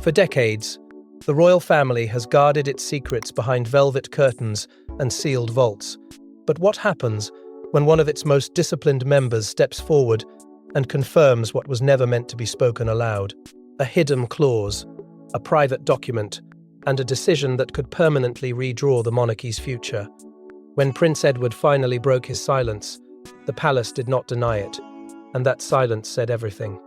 For decades, the royal family has guarded its secrets behind velvet curtains and sealed vaults. But what happens when one of its most disciplined members steps forward and confirms what was never meant to be spoken aloud? A hidden clause, a private document, and a decision that could permanently redraw the monarchy's future. When Prince Edward finally broke his silence, the palace did not deny it, and that silence said everything.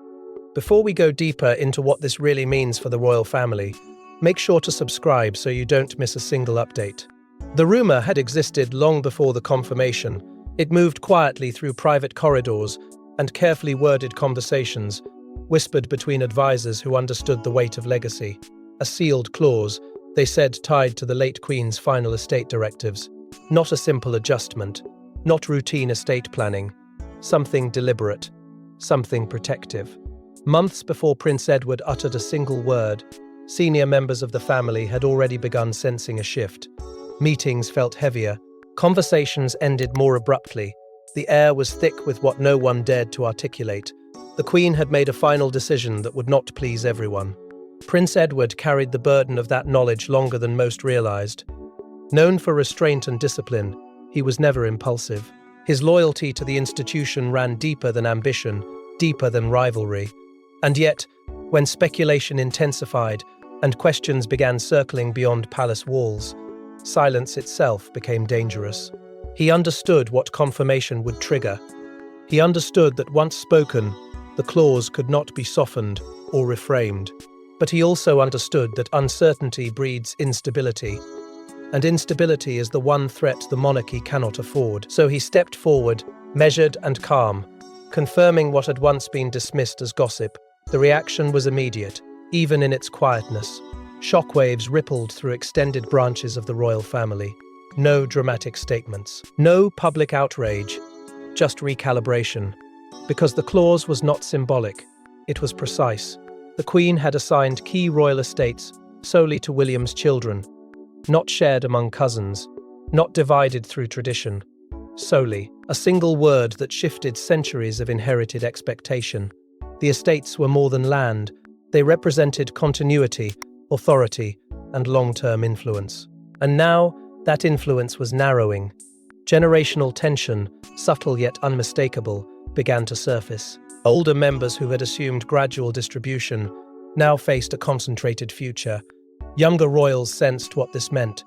Before we go deeper into what this really means for the royal family, make sure to subscribe so you don't miss a single update. The rumor had existed long before the confirmation. It moved quietly through private corridors and carefully worded conversations, whispered between advisors who understood the weight of legacy. A sealed clause, they said, tied to the late Queen's final estate directives. Not a simple adjustment, not routine estate planning. Something deliberate, something protective. Months before Prince Edward uttered a single word, senior members of the family had already begun sensing a shift. Meetings felt heavier. Conversations ended more abruptly. The air was thick with what no one dared to articulate. The Queen had made a final decision that would not please everyone. Prince Edward carried the burden of that knowledge longer than most realized. Known for restraint and discipline, he was never impulsive. His loyalty to the institution ran deeper than ambition, deeper than rivalry. And yet, when speculation intensified and questions began circling beyond palace walls, silence itself became dangerous. He understood what confirmation would trigger. He understood that once spoken, the clause could not be softened or reframed. But he also understood that uncertainty breeds instability, and instability is the one threat the monarchy cannot afford. So he stepped forward, measured and calm, confirming what had once been dismissed as gossip. The reaction was immediate, even in its quietness. Shockwaves rippled through extended branches of the royal family. No dramatic statements, no public outrage, just recalibration. Because the clause was not symbolic, it was precise. The Queen had assigned key royal estates solely to William's children, not shared among cousins, not divided through tradition. Solely, a single word that shifted centuries of inherited expectation. The estates were more than land. They represented continuity, authority, and long-term influence. And now, that influence was narrowing. Generational tension, subtle yet unmistakable, began to surface. Older members who had assumed gradual distribution now faced a concentrated future. Younger royals sensed what this meant,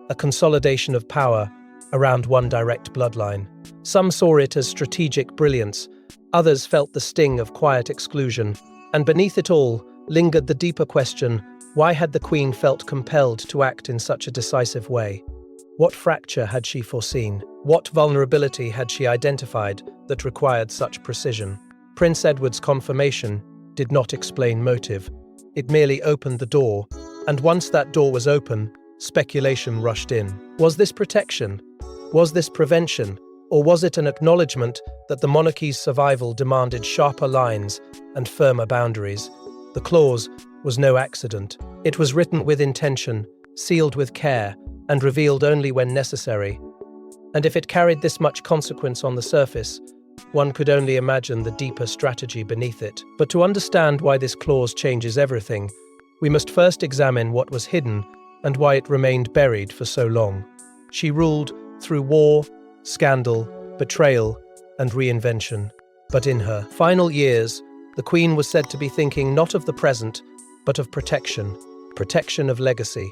a consolidation of power around one direct bloodline. Some saw it as strategic brilliance, others felt the sting of quiet exclusion, and beneath it all lingered the deeper question: why had the Queen felt compelled to act in such a decisive way? What fracture had she foreseen? What vulnerability had she identified that required such precision? Prince Edward's confirmation did not explain motive. It merely opened the door, and once that door was open, speculation rushed in. Was this protection? Was this prevention? Or was it an acknowledgement that the monarchy's survival demanded sharper lines and firmer boundaries? The clause was no accident. It was written with intention, sealed with care, and revealed only when necessary. And if it carried this much consequence on the surface, one could only imagine the deeper strategy beneath it. But to understand why this clause changes everything, we must first examine what was hidden and why it remained buried for so long. She ruled through war, scandal, betrayal, and reinvention. But in her final years, the Queen was said to be thinking not of the present, but of protection. Protection of legacy,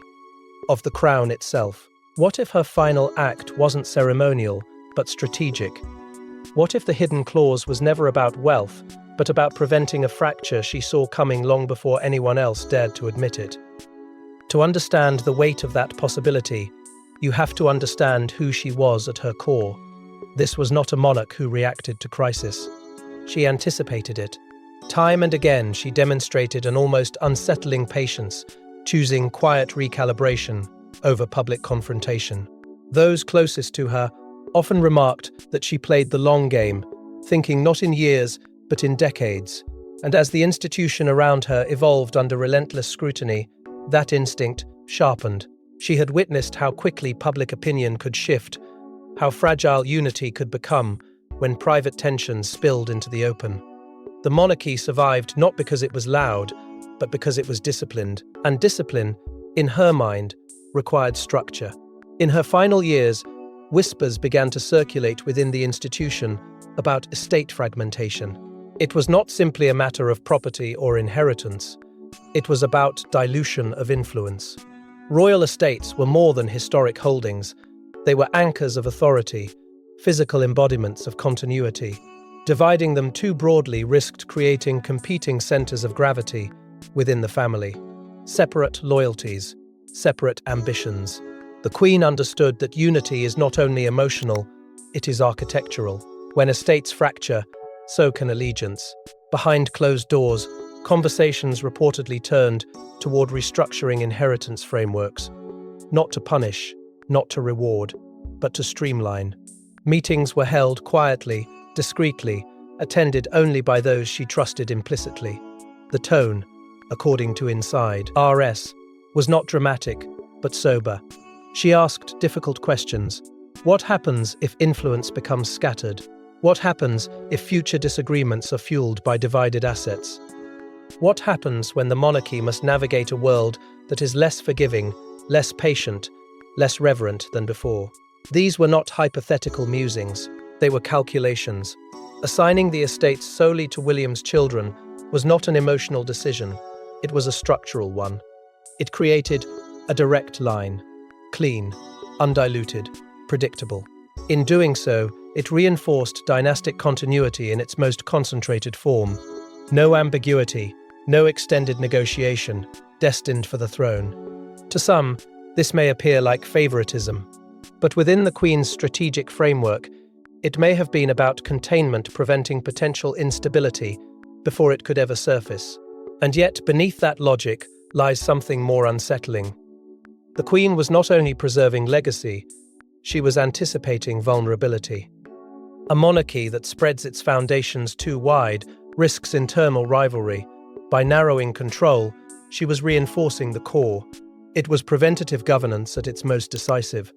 of the crown itself. What if her final act wasn't ceremonial, but strategic? What if the hidden clause was never about wealth, but about preventing a fracture she saw coming long before anyone else dared to admit it? To understand the weight of that possibility, you have to understand who she was at her core. This was not a monarch who reacted to crisis. She anticipated it. Time and again, she demonstrated an almost unsettling patience, choosing quiet recalibration over public confrontation. Those closest to her often remarked that she played the long game, thinking not in years, but in decades. And as the institution around her evolved under relentless scrutiny, that instinct sharpened. She had witnessed how quickly public opinion could shift, how fragile unity could become when private tensions spilled into the open. The monarchy survived not because it was loud, but because it was disciplined. And discipline, in her mind, required structure. In her final years, whispers began to circulate within the institution about estate fragmentation. It was not simply a matter of property or inheritance. It was about dilution of influence. Royal estates were more than historic holdings. They were anchors of authority, physical embodiments of continuity. Dividing them too broadly risked creating competing centers of gravity within the family. Separate loyalties, separate ambitions. The Queen understood that unity is not only emotional, it is architectural. When estates fracture, so can allegiance. Behind closed doors, conversations reportedly turned toward restructuring inheritance frameworks, not to punish, not to reward, but to streamline. Meetings were held quietly, discreetly, attended only by those she trusted implicitly. The tone, according to Inside RS, was not dramatic, but sober. She asked difficult questions. What happens if influence becomes scattered? What happens if future disagreements are fueled by divided assets? What happens when the monarchy must navigate a world that is less forgiving, less patient, less reverent than before? These were not hypothetical musings, they were calculations. Assigning the estates solely to William's children was not an emotional decision, it was a structural one. It created a direct line, clean, undiluted, predictable. In doing so, it reinforced dynastic continuity in its most concentrated form. No ambiguity, no extended negotiation, destined for the throne. To some, this may appear like favoritism, but within the Queen's strategic framework, it may have been about containment preventing potential instability before it could ever surface. And yet, beneath that logic lies something more unsettling. The Queen was not only preserving legacy, she was anticipating vulnerability. A monarchy that spreads its foundations too wide risks internal rivalry. By narrowing control, she was reinforcing the core. It was preventative governance at its most decisive,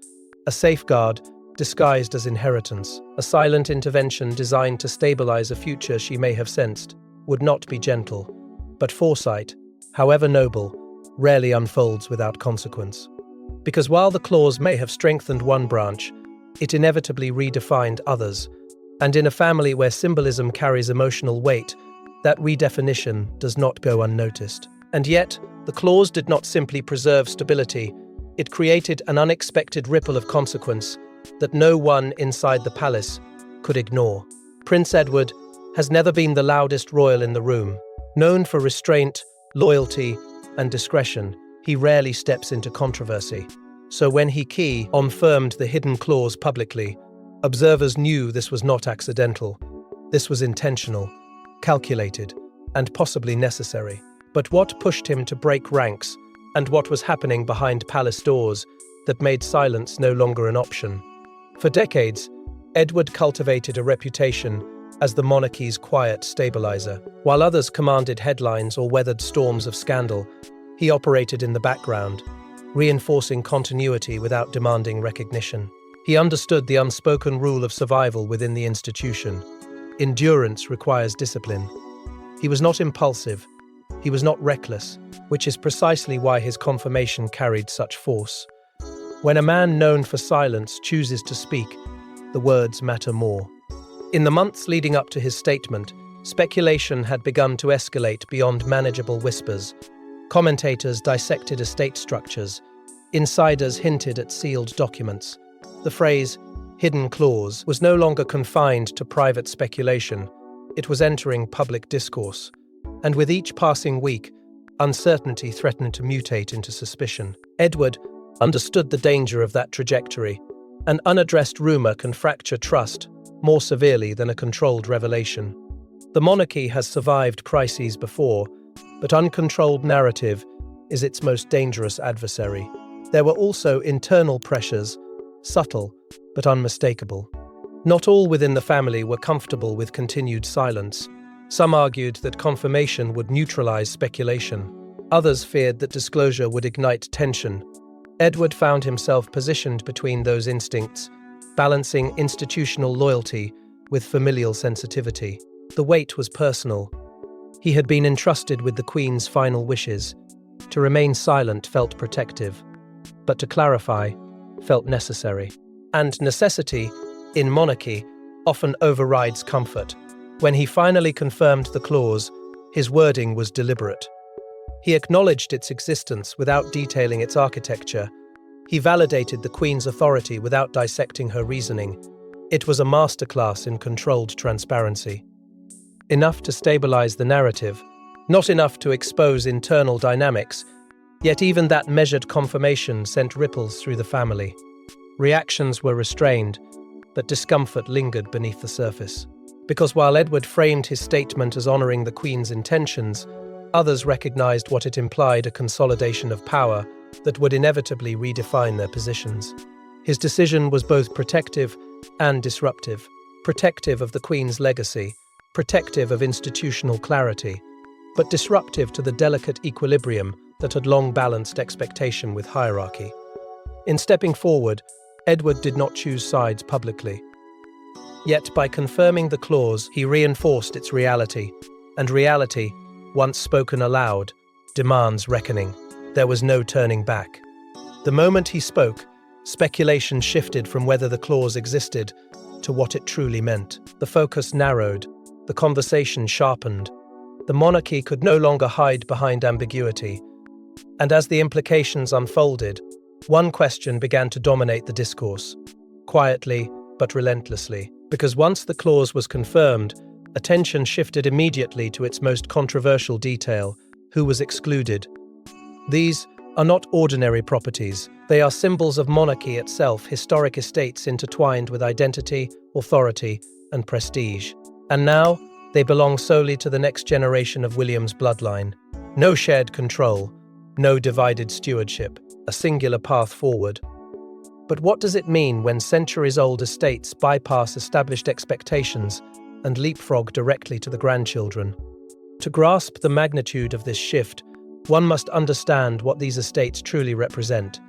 a safeguard disguised as inheritance, a silent intervention designed to stabilize a future she may have sensed would not be gentle. But foresight, however noble, rarely unfolds without consequence. Because while the clause may have strengthened one branch, it inevitably redefined others. And in a family where symbolism carries emotional weight, that redefinition does not go unnoticed. And yet, the clause did not simply preserve stability, it created an unexpected ripple of consequence that no one inside the palace could ignore. Prince Edward has never been the loudest royal in the room. Known for restraint, loyalty, and discretion, he rarely steps into controversy. So when he confirmed the hidden clause publicly, observers knew this was not accidental. This was intentional, calculated, and possibly necessary. But what pushed him to break ranks, and what was happening behind palace doors that made silence no longer an option? For decades, Edward cultivated a reputation as the monarchy's quiet stabilizer. While others commanded headlines or weathered storms of scandal, he operated in the background, reinforcing continuity without demanding recognition. He understood the unspoken rule of survival within the institution. Endurance requires discipline. He was not impulsive. He was not reckless, which is precisely why his confirmation carried such force. When a man known for silence chooses to speak, the words matter more. In the months leading up to his statement, speculation had begun to escalate beyond manageable whispers. Commentators dissected estate structures. Insiders hinted at sealed documents. The phrase, hidden clause, was no longer confined to private speculation. It was entering public discourse. And with each passing week, uncertainty threatened to mutate into suspicion. Edward understood the danger of that trajectory. An unaddressed rumor can fracture trust more severely than a controlled revelation. The monarchy has survived crises before, but uncontrolled narrative is its most dangerous adversary. There were also internal pressures, subtle but unmistakable. Not all within the family were comfortable with continued silence. Some argued that confirmation would neutralize speculation. Others feared that disclosure would ignite tension. Edward found himself positioned between those instincts, balancing institutional loyalty with familial sensitivity. The weight was personal. He had been entrusted with the Queen's final wishes. To remain silent felt protective, but to clarify felt necessary. And necessity, in monarchy, often overrides comfort. When he finally confirmed the clause, his wording was deliberate. He acknowledged its existence without detailing its architecture. He validated the Queen's authority without dissecting her reasoning. It was a masterclass in controlled transparency. Enough to stabilize the narrative, not enough to expose internal dynamics, yet even that measured confirmation sent ripples through the family. Reactions were restrained, but discomfort lingered beneath the surface. Because while Edward framed his statement as honoring the Queen's intentions, others recognized what it implied: a consolidation of power that would inevitably redefine their positions. His decision was both protective and disruptive. Protective of the Queen's legacy, protective of institutional clarity, but disruptive to the delicate equilibrium that had long balanced expectation with hierarchy. In stepping forward, Edward did not choose sides publicly. Yet by confirming the clause, he reinforced its reality, and reality, once spoken aloud, demands reckoning. There was no turning back. The moment he spoke, speculation shifted from whether the clause existed to what it truly meant. The focus narrowed, the conversation sharpened. The monarchy could no longer hide behind ambiguity. And as the implications unfolded, one question began to dominate the discourse, quietly but relentlessly. Because once the clause was confirmed, attention shifted immediately to its most controversial detail: who was excluded. These are not ordinary properties. They are symbols of monarchy itself, historic estates intertwined with identity, authority, and prestige. And now, they belong solely to the next generation of William's bloodline. No shared control, no divided stewardship, a singular path forward. But what does it mean when centuries-old estates bypass established expectations and leapfrog directly to the grandchildren? To grasp the magnitude of this shift, one must understand what these estates truly represent.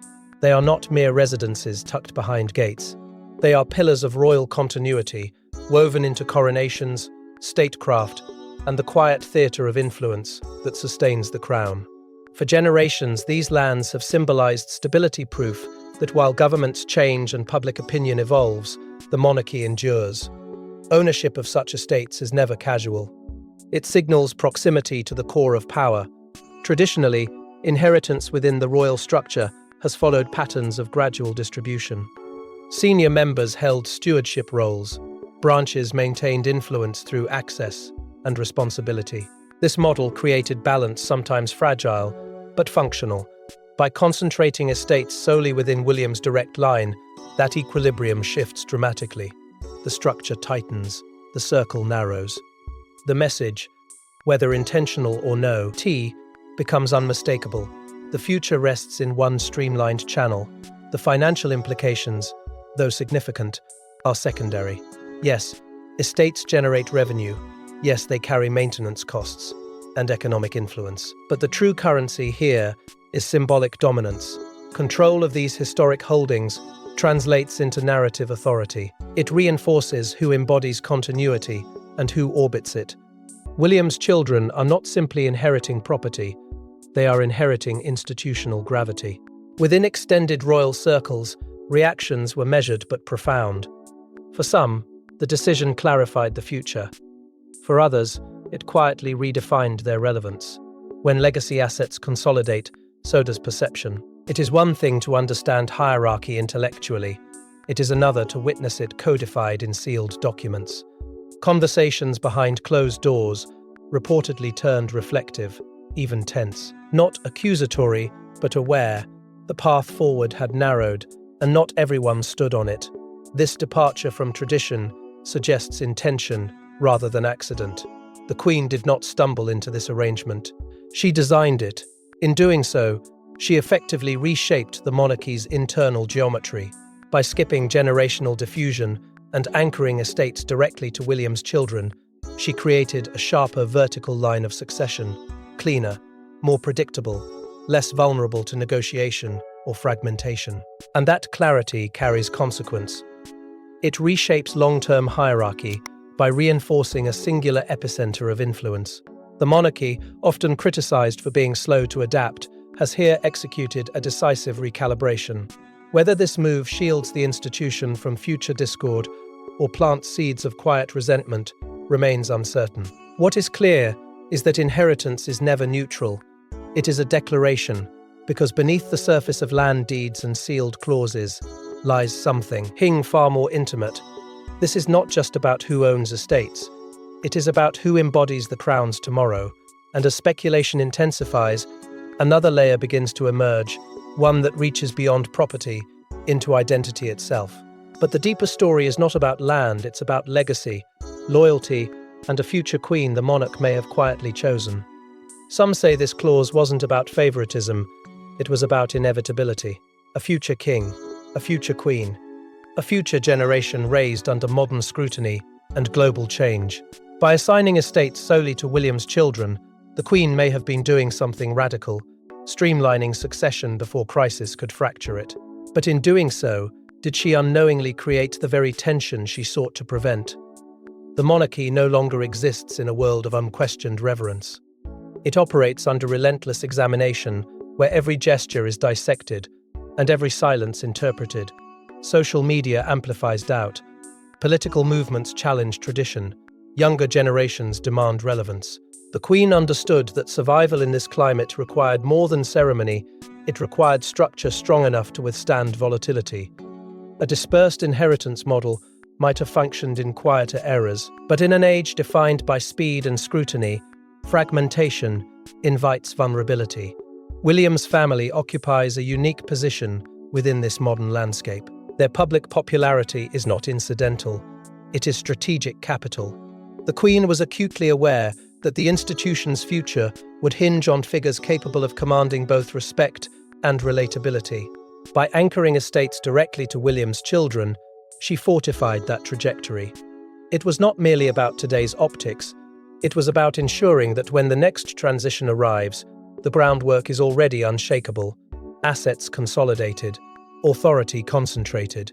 They are not mere residences tucked behind gates. They are pillars of royal continuity, woven into coronations, statecraft, and the quiet theatre of influence that sustains the crown. For generations, these lands have symbolized stability, proof that while governments change and public opinion evolves, the monarchy endures. Ownership of such estates is never casual. It signals proximity to the core of power. Traditionally, inheritance within the royal structure has followed patterns of gradual distribution. Senior members held stewardship roles. Branches maintained influence through access and responsibility. This model created balance, sometimes fragile, but functional. By concentrating estates solely within William's direct line, that equilibrium shifts dramatically. The structure tightens, the circle narrows. The message, whether intentional or no, becomes unmistakable. The future rests in one streamlined channel. The financial implications, though significant, are secondary. Yes, estates generate revenue. Yes, they carry maintenance costs and economic influence. But the true currency here is symbolic dominance. Control of these historic holdings translates into narrative authority. It reinforces who embodies continuity and who orbits it. William's children are not simply inheriting property, they are inheriting institutional gravity. Within extended royal circles, reactions were measured but profound. For some, the decision clarified the future. For others, it quietly redefined their relevance. When legacy assets consolidate, so does perception. It is one thing to understand hierarchy intellectually. It is another to witness it codified in sealed documents. Conversations behind closed doors reportedly turned reflective, even tense. Not accusatory, but aware. The path forward had narrowed, and not everyone stood on it. This departure from tradition suggests intention rather than accident. The Queen did not stumble into this arrangement. She designed it. In doing so, she effectively reshaped the monarchy's internal geometry. By skipping generational diffusion and anchoring estates directly to William's children, she created a sharper vertical line of succession, cleaner, more predictable, less vulnerable to negotiation or fragmentation. And that clarity carries consequence. It reshapes long-term hierarchy by reinforcing a singular epicenter of influence. The monarchy, often criticized for being slow to adapt, has here executed a decisive recalibration. Whether this move shields the institution from future discord or plants seeds of quiet resentment remains uncertain. What is clear is that inheritance is never neutral. It is a declaration, because beneath the surface of land deeds and sealed clauses lies something far more intimate. This is not just about who owns estates. It is about who embodies the crown's tomorrow, and as speculation intensifies, another layer begins to emerge, one that reaches beyond property into identity itself. But the deeper story is not about land, it's about legacy, loyalty, and a future queen the monarch may have quietly chosen. Some say this clause wasn't about favoritism, it was about inevitability. A future king, a future queen, a future generation raised under modern scrutiny and global change. By assigning estates solely to William's children, the Queen may have been doing something radical, streamlining succession before crisis could fracture it. But in doing so, did she unknowingly create the very tension she sought to prevent? The monarchy no longer exists in a world of unquestioned reverence. It operates under relentless examination, where every gesture is dissected and every silence interpreted. Social media amplifies doubt. Political movements challenge tradition. Younger generations demand relevance. The Queen understood that survival in this climate required more than ceremony, it required structure strong enough to withstand volatility. A dispersed inheritance model might have functioned in quieter eras, but in an age defined by speed and scrutiny, fragmentation invites vulnerability. William's family occupies a unique position within this modern landscape. Their public popularity is not incidental, it is strategic capital. The Queen was acutely aware that the institution's future would hinge on figures capable of commanding both respect and relatability. By anchoring estates directly to William's children, she fortified that trajectory. It was not merely about today's optics, it was about ensuring that when the next transition arrives, the groundwork is already unshakable, assets consolidated, authority concentrated.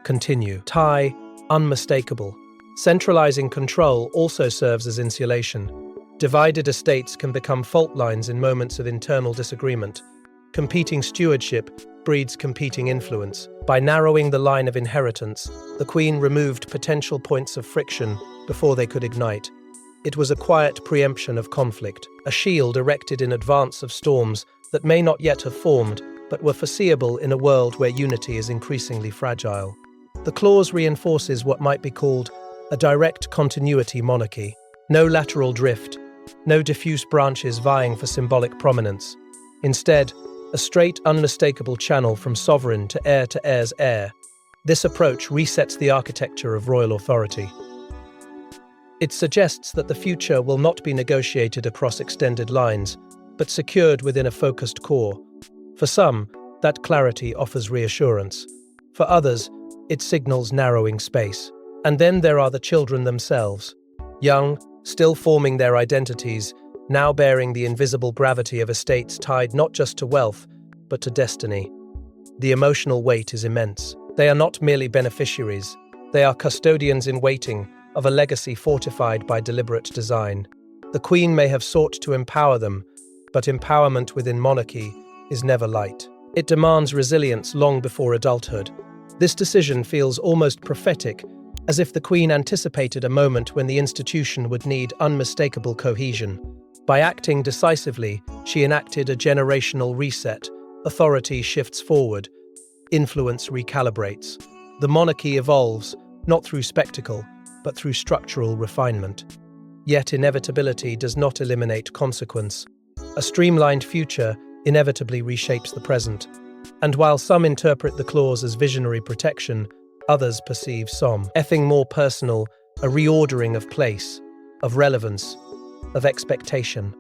Continue. Tie, unmistakable. Centralizing control also serves as insulation. Divided estates can become fault lines in moments of internal disagreement. Competing stewardship breeds competing influence. By narrowing the line of inheritance, the Queen removed potential points of friction before they could ignite. It was a quiet preemption of conflict, a shield erected in advance of storms that may not yet have formed, but were foreseeable in a world where unity is increasingly fragile. The clause reinforces what might be called a direct continuity monarchy. No lateral drift, no diffuse branches vying for symbolic prominence. Instead, a straight, unmistakable channel from sovereign to heir's heir. This approach resets the architecture of royal authority. It suggests that the future will not be negotiated across extended lines, but secured within a focused core. For some, that clarity offers reassurance. For others, it signals narrowing space. And then there are the children themselves. Young, still forming their identities, now bearing the invisible gravity of estates tied not just to wealth, but to destiny. The emotional weight is immense. They are not merely beneficiaries, they are custodians in waiting of a legacy fortified by deliberate design. The Queen may have sought to empower them, but empowerment within monarchy is never light. It demands resilience long before adulthood. This decision feels almost prophetic, as if the Queen anticipated a moment when the institution would need unmistakable cohesion. By acting decisively, she enacted a generational reset. Authority shifts forward, influence recalibrates. The monarchy evolves, not through spectacle, but through structural refinement. Yet inevitability does not eliminate consequence. A streamlined future inevitably reshapes the present. And while some interpret the clause as visionary protection, others perceive something more personal, a reordering of place, of relevance, of expectation.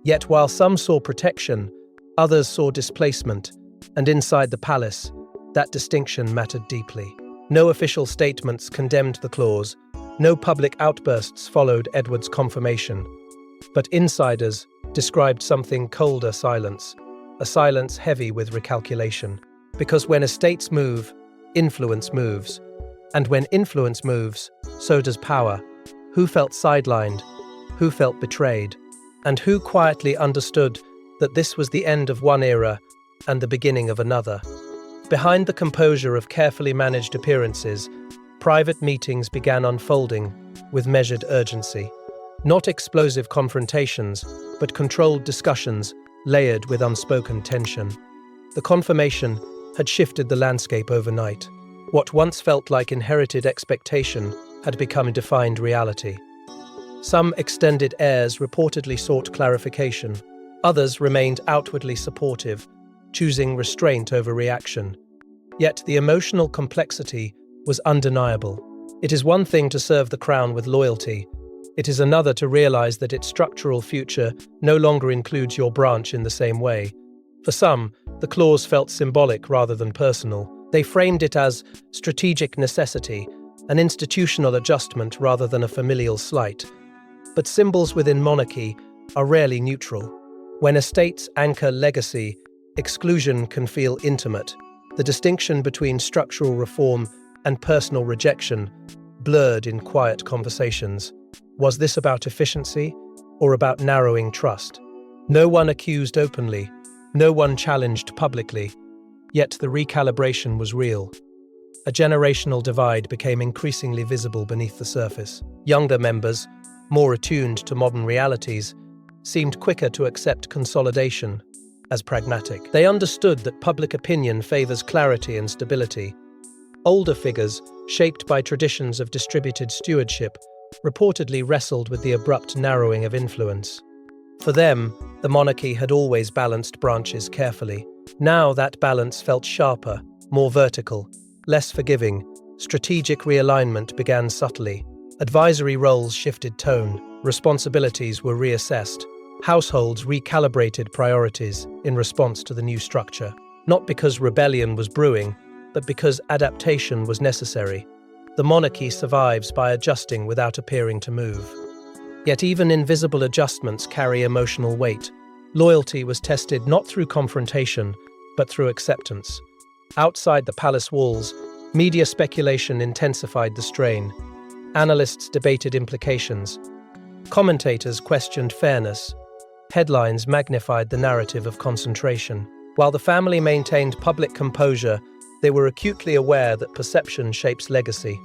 Yet while some saw protection, others saw displacement, and inside the palace, that distinction mattered deeply. No official statements condemned the clause, no public outbursts followed Edward's confirmation, but insiders described something colder silence, a silence heavy with recalculation. Because when estates move, influence moves. And when influence moves, so does power. Who felt sidelined? Who felt betrayed? And who quietly understood that this was the end of one era and the beginning of another? Behind the composure of carefully managed appearances, private meetings began unfolding with measured urgency. Not explosive confrontations, but controlled discussions layered with unspoken tension. The confirmation had shifted the landscape overnight. What once felt like inherited expectation had become defined reality. Some extended heirs reportedly sought clarification. Others remained outwardly supportive, choosing restraint over reaction. Yet the emotional complexity was undeniable. It is one thing to serve the crown with loyalty. It is another to realize that its structural future no longer includes your branch in the same way. For some, the clause felt symbolic rather than personal. They framed it as strategic necessity, an institutional adjustment rather than a familial slight. But symbols within monarchy are rarely neutral. When estates anchor legacy, exclusion can feel intimate. The distinction between structural reform and personal rejection blurred in quiet conversations. Was this about efficiency or about narrowing trust? No one accused openly, no one challenged publicly, yet the recalibration was real. A generational divide became increasingly visible beneath the surface. Younger members, more attuned to modern realities, seemed quicker to accept consolidation as pragmatic. They understood that public opinion favors clarity and stability. Older figures, shaped by traditions of distributed stewardship, reportedly wrestled with the abrupt narrowing of influence. For them, the monarchy had always balanced branches carefully. Now that balance felt sharper, more vertical, less forgiving. Strategic realignment began subtly. Advisory roles shifted tone, responsibilities were reassessed. Households recalibrated priorities in response to the new structure, not because rebellion was brewing, but because adaptation was necessary. The monarchy survives by adjusting without appearing to move. Yet even invisible adjustments carry emotional weight. Loyalty was tested not through confrontation, but through acceptance. Outside the palace walls, media speculation intensified the strain. Analysts debated implications. Commentators questioned fairness. Headlines magnified the narrative of concentration. While the family maintained public composure, they were acutely aware that perception shapes legacy.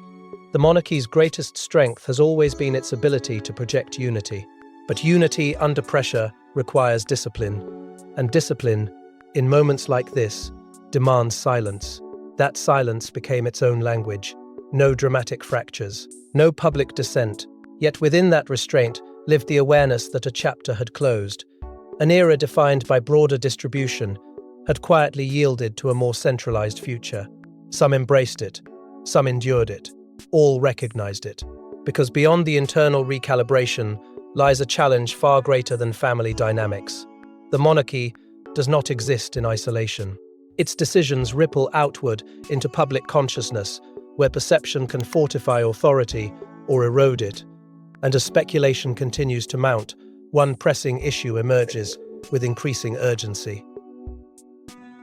The monarchy's greatest strength has always been its ability to project unity. But unity under pressure requires discipline. And discipline, in moments like this, demands silence. That silence became its own language. No dramatic fractures, no public dissent. Yet within that restraint lived the awareness that a chapter had closed. An era defined by broader distribution had quietly yielded to a more centralized future. Some embraced it, some endured it, all recognized it. Because beyond the internal recalibration lies a challenge far greater than family dynamics. The monarchy does not exist in isolation. Its decisions ripple outward into public consciousness, where perception can fortify authority or erode it. And as speculation continues to mount, one pressing issue emerges with increasing urgency.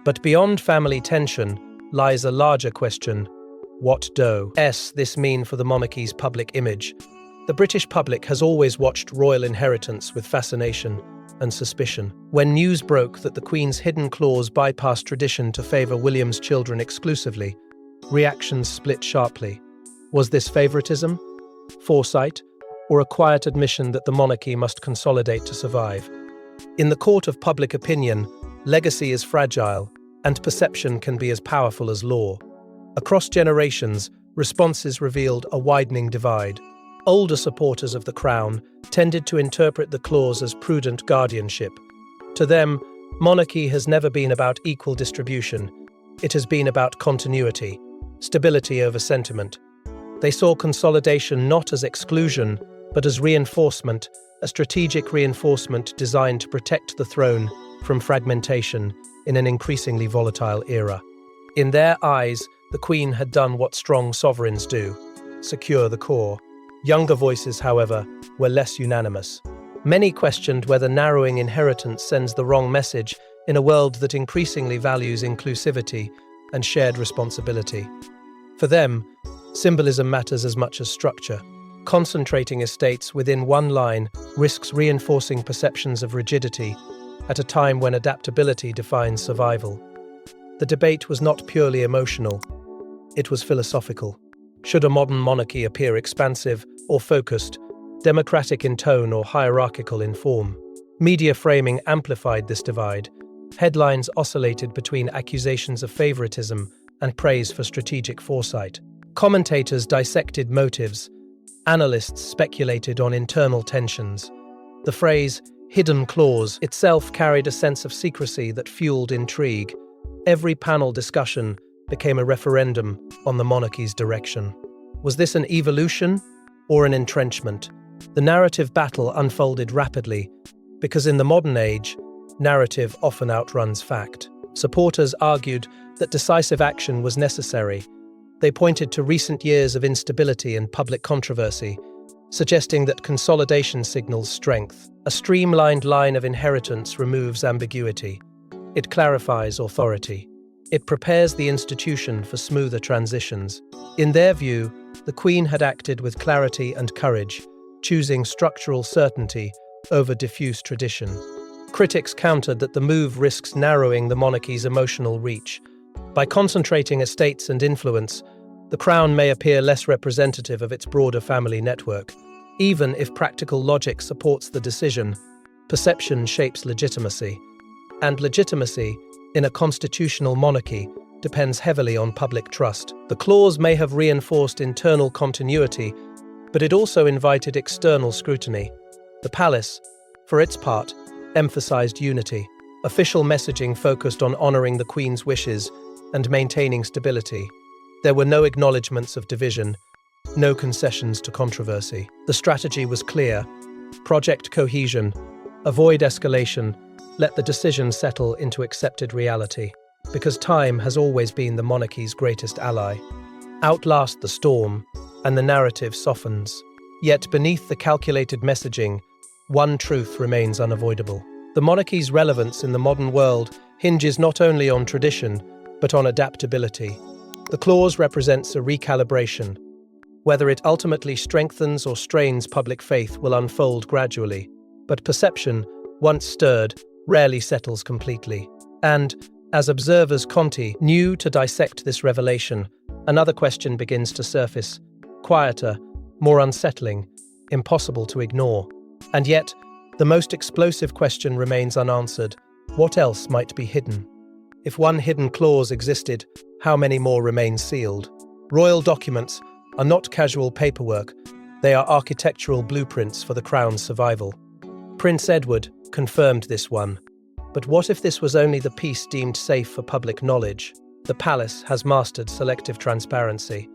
But beyond family tension lies a larger question: what does this mean for the monarchy's public image? The British public has always watched royal inheritance with fascination and suspicion. When news broke that the Queen's hidden clause bypassed tradition to favour William's children exclusively, reactions split sharply. Was this favouritism, foresight, or a quiet admission that the monarchy must consolidate to survive? In the court of public opinion, legacy is fragile, and perception can be as powerful as law. Across generations, responses revealed a widening divide. Older supporters of the crown tended to interpret the clause as prudent guardianship. To them, monarchy has never been about equal distribution. It has been about continuity, stability over sentiment. They saw consolidation not as exclusion, but as reinforcement, a strategic reinforcement designed to protect the throne from fragmentation in an increasingly volatile era. In their eyes, the Queen had done what strong sovereigns do: secure the core. Younger voices, however, were less unanimous. Many questioned whether narrowing inheritance sends the wrong message in a world that increasingly values inclusivity and shared responsibility. For them, symbolism matters as much as structure. Concentrating estates within one line risks reinforcing perceptions of rigidity at a time when adaptability defines survival. The debate was not purely emotional, it was philosophical. Should a modern monarchy appear expansive or focused, democratic in tone or hierarchical in form? Media framing amplified this divide. Headlines oscillated between accusations of favoritism and praise for strategic foresight. Commentators dissected motives. Analysts speculated on internal tensions. The phrase, hidden clause, itself carried a sense of secrecy that fueled intrigue. Every panel discussion became a referendum on the monarchy's direction. Was this an evolution or an entrenchment? The narrative battle unfolded rapidly, because in the modern age, narrative often outruns fact. Supporters argued that decisive action was necessary. They pointed to recent years of instability and public controversy, suggesting that consolidation signals strength. A streamlined line of inheritance removes ambiguity. It clarifies authority. It prepares the institution for smoother transitions. In their view, the Queen had acted with clarity and courage, choosing structural certainty over diffuse tradition. Critics countered that the move risks narrowing the monarchy's emotional reach. By concentrating estates and influence, the crown may appear less representative of its broader family network. Even if practical logic supports the decision, perception shapes legitimacy. And legitimacy, in a constitutional monarchy, depends heavily on public trust. The clause may have reinforced internal continuity, but it also invited external scrutiny. The palace, for its part, emphasized unity. Official messaging focused on honoring the Queen's wishes and maintaining stability. There were no acknowledgements of division, no concessions to controversy. The strategy was clear. Project cohesion. Avoid escalation. Let the decision settle into accepted reality. Because time has always been the monarchy's greatest ally. Outlast the storm, and the narrative softens. Yet beneath the calculated messaging, one truth remains unavoidable. The monarchy's relevance in the modern world hinges not only on tradition, but on adaptability. The clause represents a recalibration. Whether it ultimately strengthens or strains public faith will unfold gradually, but perception, once stirred, rarely settles completely. And, as observers continue to dissect this revelation, another question begins to surface, quieter, more unsettling, impossible to ignore. And yet, the most explosive question remains unanswered. What else might be hidden? If one hidden clause existed, how many more remain sealed? Royal documents are not casual paperwork, they are architectural blueprints for the crown's survival. Prince Edward confirmed this one. But what if this was only the piece deemed safe for public knowledge? The palace has mastered selective transparency.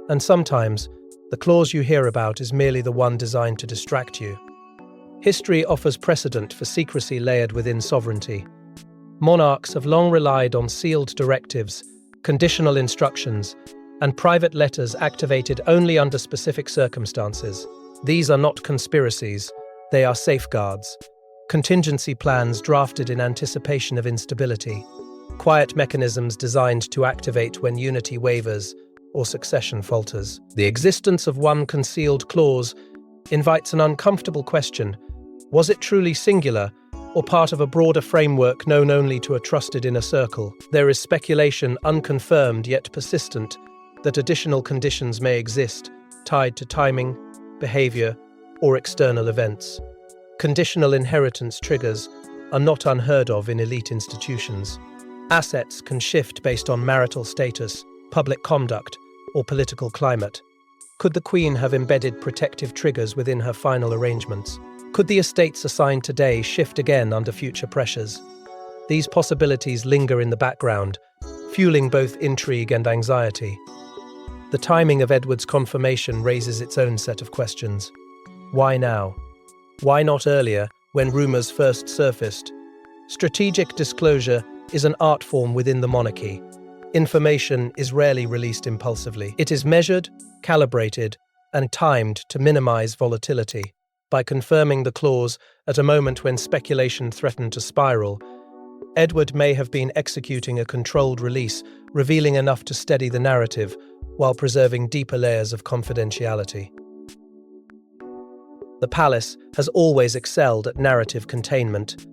And sometimes, the clause you hear about is merely the one designed to distract you. History offers precedent for secrecy layered within sovereignty. Monarchs have long relied on sealed directives, conditional instructions, and private letters activated only under specific circumstances. These are not conspiracies, they are safeguards. Contingency plans drafted in anticipation of instability. Quiet mechanisms designed to activate when unity wavers or succession falters. The existence of one concealed clause invites an uncomfortable question. Was it truly singular, or part of a broader framework known only to a trusted inner circle? There is speculation, unconfirmed yet persistent, that additional conditions may exist, tied to timing, behavior, or external events. Conditional inheritance triggers are not unheard of in elite institutions. Assets can shift based on marital status, public conduct, or political climate. Could the Queen have embedded protective triggers within her final arrangements? Could the estates assigned today shift again under future pressures? These possibilities linger in the background, fueling both intrigue and anxiety. The timing of Edward's confirmation raises its own set of questions. Why now? Why not earlier, when rumours first surfaced? Strategic disclosure is an art form within the monarchy. Information is rarely released impulsively. It is measured, calibrated, and timed to minimize volatility. By confirming the clause at a moment when speculation threatened to spiral, Edward may have been executing a controlled release, revealing enough to steady the narrative while preserving deeper layers of confidentiality. The palace has always excelled at narrative containment.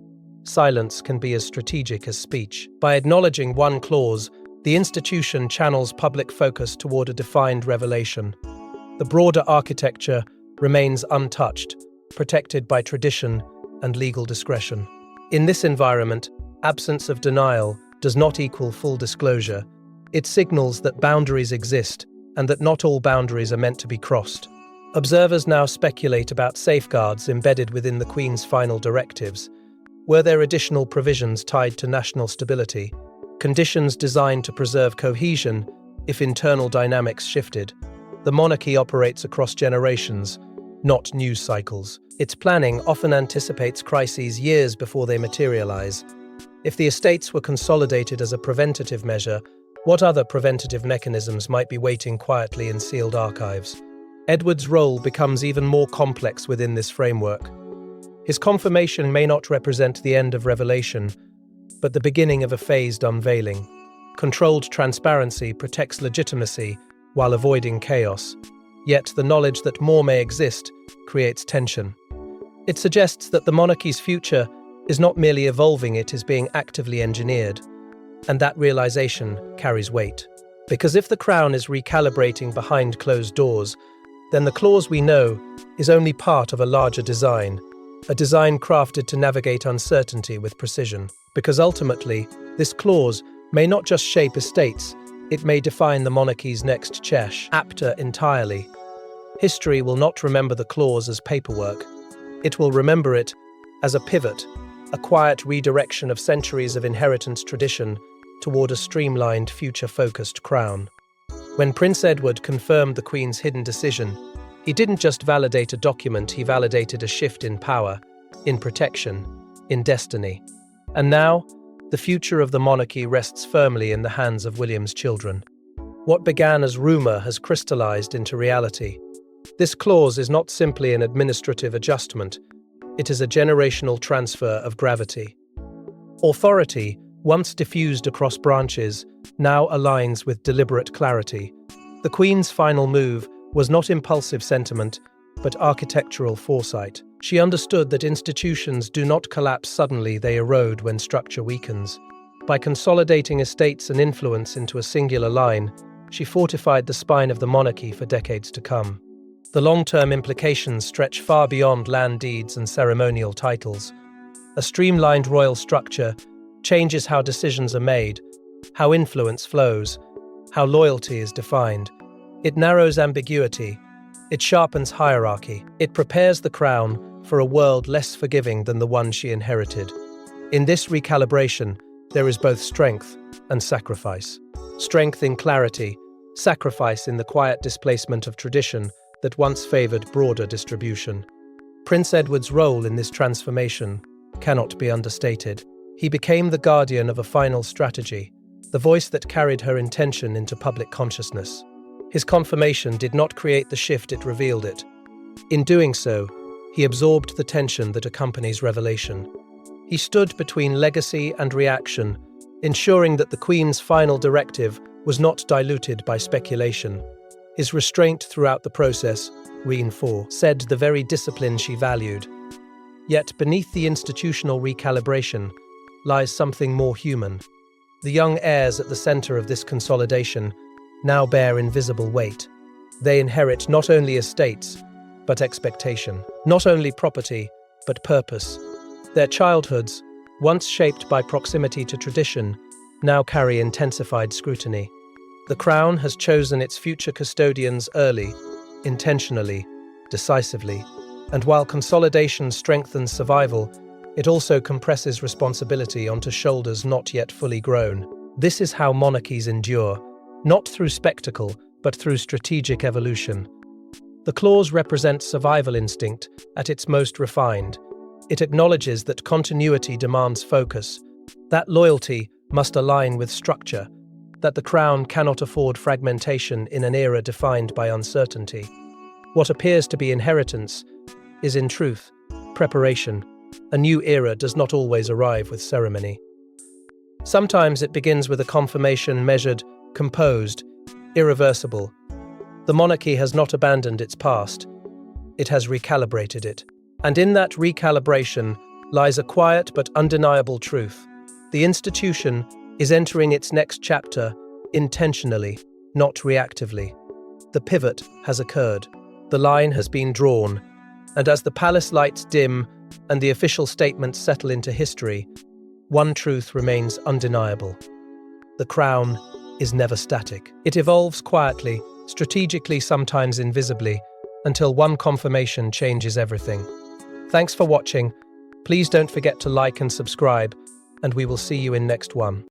Silence can be as strategic as speech. By acknowledging one clause, the institution channels public focus toward a defined revelation. The broader architecture remains untouched, protected by tradition and legal discretion. In this environment, absence of denial does not equal full disclosure. It signals that boundaries exist and that not all boundaries are meant to be crossed. Observers now speculate about safeguards embedded within the Queen's final directives. Were there additional provisions tied to national stability, conditions designed to preserve cohesion if internal dynamics shifted? The monarchy operates across generations, not news cycles. Its planning often anticipates crises years before they materialize. If the estates were consolidated as a preventative measure, what other preventative mechanisms might be waiting quietly in sealed archives? Edward's role becomes even more complex within this framework. His confirmation may not represent the end of revelation, but the beginning of a phased unveiling. Controlled transparency protects legitimacy while avoiding chaos. Yet the knowledge that more may exist creates tension. It suggests that the monarchy's future is not merely evolving, it is being actively engineered. And that realization carries weight. Because if the crown is recalibrating behind closed doors, then the clause we know is only part of a larger design, a design crafted to navigate uncertainty with precision. Because ultimately, this clause may not just shape estates, it may define the monarchy's next chapter entirely. History will not remember the clause as paperwork. It will remember it as a pivot, a quiet redirection of centuries of inheritance tradition toward a streamlined, future-focused crown. When Prince Edward confirmed the Queen's hidden decision, he didn't just validate a document, he validated a shift in power, in protection, in destiny. And now, the future of the monarchy rests firmly in the hands of William's children. What began as rumor has crystallized into reality. This clause is not simply an administrative adjustment, it is a generational transfer of gravity. Authority, once diffused across branches, now aligns with deliberate clarity. The Queen's final move was not impulsive sentiment, but architectural foresight. She understood that institutions do not collapse suddenly, they erode when structure weakens. By consolidating estates and influence into a singular line, she fortified the spine of the monarchy for decades to come. The long-term implications stretch far beyond land deeds and ceremonial titles. A streamlined royal structure changes how decisions are made, how influence flows, how loyalty is defined. It narrows ambiguity. It sharpens hierarchy. It prepares the crown for a world less forgiving than the one she inherited. In this recalibration, there is both strength and sacrifice. Strength in clarity, sacrifice in the quiet displacement of tradition that once favored broader distribution. Prince Edward's role in this transformation cannot be understated. He became the guardian of a final strategy, the voice that carried her intention into public consciousness. His confirmation did not create the shift, it revealed it. In doing so, he absorbed the tension that accompanies revelation. He stood between legacy and reaction, ensuring that the Queen's final directive was not diluted by speculation. His restraint throughout the process reinforced the very discipline she valued. Yet beneath the institutional recalibration lies something more human. The young heirs at the center of this consolidation now bear invisible weight. They inherit not only estates, but expectation. Not only property, but purpose. Their childhoods, once shaped by proximity to tradition, now carry intensified scrutiny. The crown has chosen its future custodians early, intentionally, decisively, and while consolidation strengthens survival, it also compresses responsibility onto shoulders not yet fully grown. This is how monarchies endure, not through spectacle, but through strategic evolution. The clause represents survival instinct at its most refined. It acknowledges that continuity demands focus, that loyalty must align with structure, that the crown cannot afford fragmentation in an era defined by uncertainty. What appears to be inheritance is, in truth, preparation. A new era does not always arrive with ceremony. Sometimes it begins with a confirmation measured, composed, irreversible. The monarchy has not abandoned its past. it has recalibrated it. And in that recalibration lies a quiet but undeniable truth. The institution is entering its next chapter intentionally, not reactively. The pivot has occurred. The line has been drawn. And as the palace lights dim and the official statements settle into history, one truth remains undeniable. The crown is never static. It evolves quietly, strategically, sometimes invisibly, until one confirmation changes everything. Thanks for watching. Please don't forget to like and subscribe, and we will see you in next one.